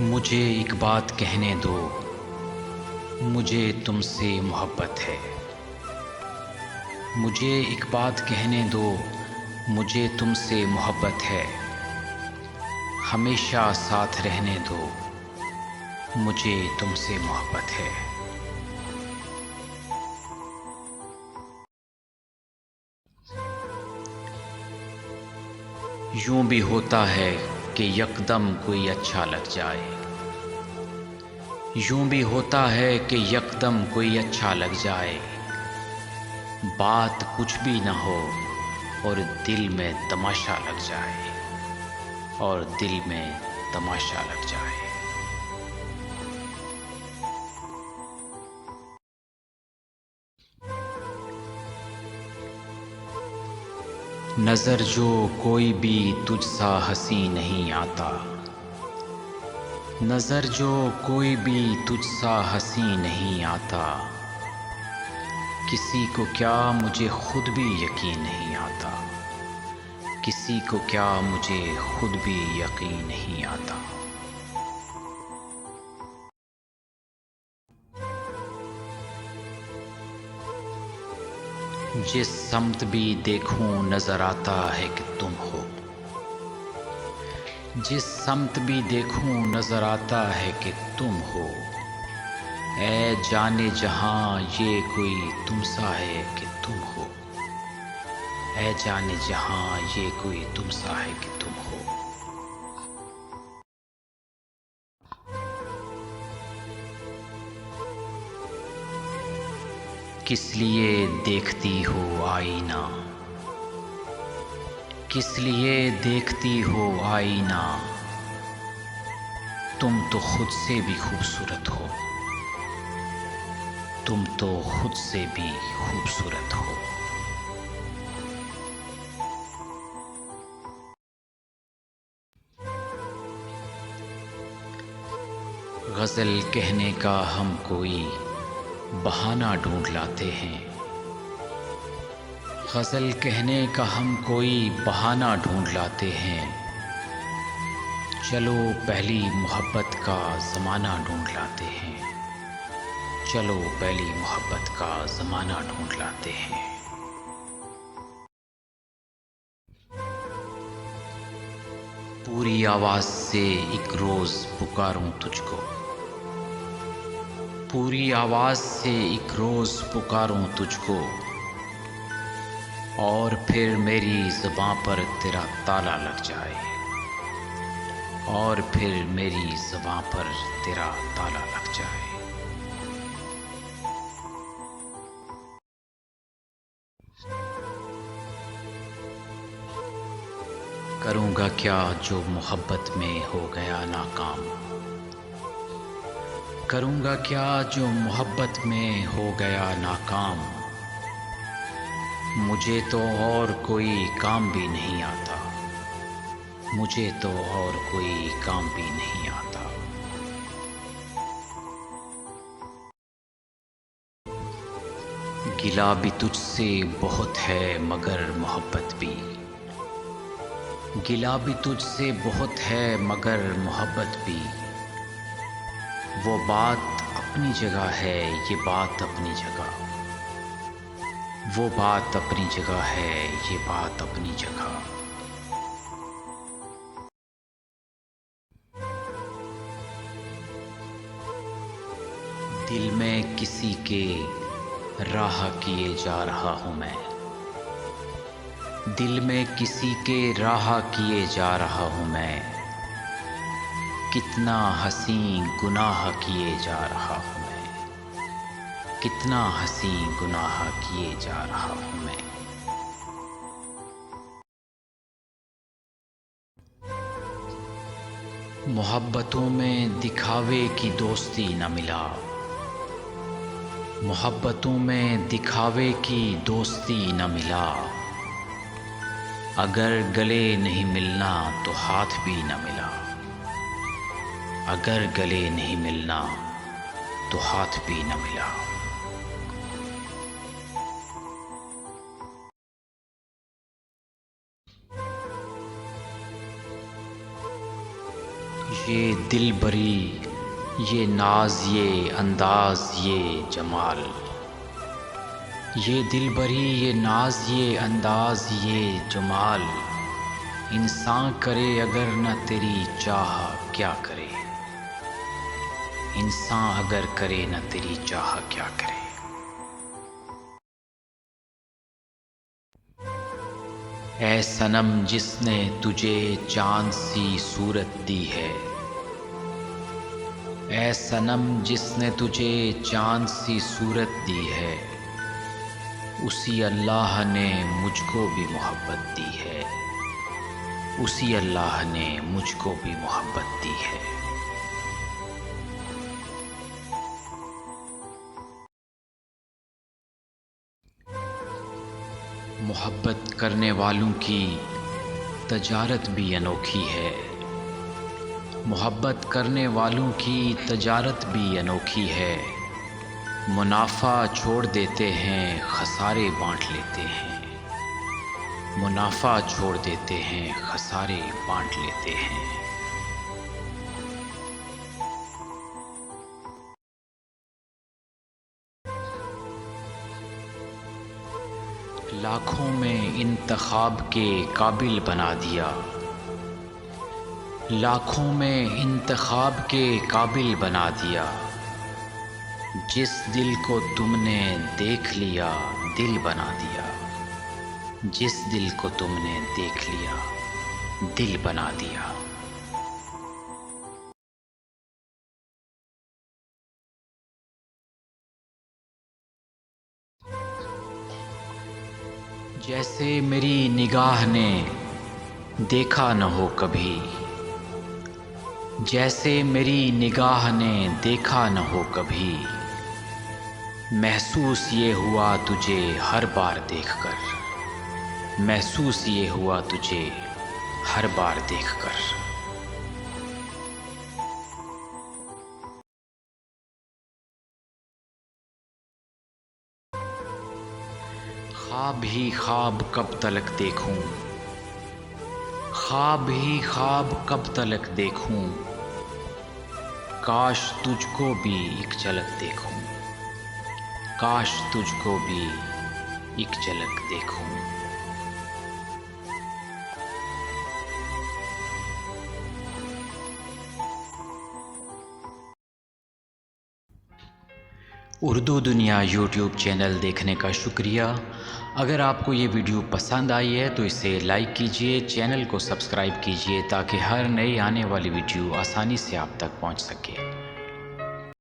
मुझे एक बात कहने दो, मुझे तुमसे मोहब्बत है। मुझे एक बात कहने दो, मुझे तुमसे मोहब्बत है। हमेशा साथ रहने दो, मुझे तुमसे मोहब्बत है। यूं भी होता है कि यकदम कोई अच्छा लग जाए। यूं भी होता है कि यकदम कोई अच्छा लग जाए। बात कुछ भी ना हो और दिल में तमाशा लग जाए, और दिल में तमाशा लग जाए। नज़र जो कोई भी तुझसा हंसी नहीं आता। नज़र जो कोई भी तुझसा हंसी नहीं आता। किसी को क्या मुझे खुद भी यकीन नहीं आता। किसी को क्या मुझे खुद भी यकीन नहीं आता। जिस समत भी देखूं नजर आता है कि तुम हो। जिस समत भी देखूं नजर आता है कि तुम हो। ऐ जाने जहां ये कोई तुमसा है कि तुम हो। ऐ जाने जहां ये कोई तुमसा है कि तुम हो। किस लिए देखती हो आईना। किस लिए देखती हो आईना। तुम तो खुद से भी खूबसूरत हो। तुम तो खुद से भी खूबसूरत हो। गज़ल कहने का हम कोई बहाना ढूंढ लाते हैं। गज़ल कहने का हम कोई बहाना ढूंढ लाते हैं। चलो पहली मोहब्बत का ज़माना ढूंढ लाते हैं। चलो पहली मोहब्बत का ज़माना ढूंढ लाते हैं। पूरी आवाज़ से एक रोज़ पुकारूं तुझको। पूरी आवाज़ से एक रोज़ पुकारूं तुझको। और फिर मेरी ज़ुबां पर तेरा ताला लग जाए। और फिर मेरी ज़ुबां पर तेरा ताला लग जाए। करूँगा क्या जो मोहब्बत में हो गया नाकाम। करूँगा क्या जो मोहब्बत में हो गया नाकाम। मुझे तो और कोई काम भी नहीं आता। मुझे तो और कोई काम भी नहीं आता। गिला भी तुझसे बहुत है मगर मोहब्बत भी। गिला भी तुझसे बहुत है मगर मोहब्बत भी। वो बात अपनी जगह है, ये बात अपनी जगह। वो बात अपनी जगह है, ये बात अपनी जगह। दिल में किसी के राह किए जा रहा हूँ मैं। दिल में किसी के राह किए जा रहा हूँ मैं। कितना हसी गुनाह किए जा रहा हूँ मैं। कितना हसी गुनाह किए जा रहा हूँ मैं। मोहब्बतों में दिखावे की दोस्ती न मिला। मोहब्बतों में दिखावे की दोस्ती न मिला। अगर गले नहीं मिलना तो हाथ भी न मिला। अगर गले नहीं मिलना तो हाथ भी न मिला। ये दिल बरी, ये नाज, ये अंदाज, ये जमाल। ये दिल बरी, ये नाज, ये अंदाज, ये जमाल। इंसान करे अगर न तेरी चाह क्या करे। इंसान अगर करे न तेरी चाह क्या करे। ऐ सनम जिसने तुझे चांद सी सूरत दी है। ऐ सनम जिसने तुझे चांद सी सूरत दी है। उसी अल्लाह ने मुझको भी मोहब्बत दी है। उसी अल्लाह ने मुझको भी मोहब्बत दी है। मोहब्बत करने वालों की तजारत भी अनोखी है। मोहब्बत करने वालों की तजारत भी अनोखी है। मुनाफा छोड़ देते हैं, खसारे बांट लेते हैं। मुनाफा छोड़ देते हैं, खसारे बांट लेते हैं। लाखों में इंतखाब के काबिल बना दिया। लाखों में इंतखाब के काबिल बना दिया। जिस दिल को तुमने देख लिया दिल बना दिया। जिस दिल को तुमने देख लिया दिल बना दिया। जैसे मेरी निगाह ने देखा न हो कभी। जैसे मेरी निगाह ने देखा न हो कभी। महसूस ये हुआ तुझे हर बार देखकर। महसूस ये हुआ तुझे हर बार देखकर। ख्वाब ही ख्वाब कब तलक देखूं। ख्वाब ही ख्वाब कब तलक देखूं। काश तुझको भी एक झलक देखूं। काश तुझको भी एक झलक देखूं। उर्दू दुनिया यूट्यूब चैनल देखने का शुक्रिया। अगर आपको ये वीडियो पसंद आई है तो इसे लाइक कीजिए, चैनल को सब्सक्राइब कीजिए ताकि हर नई आने वाली वीडियो आसानी से आप तक पहुंच सके।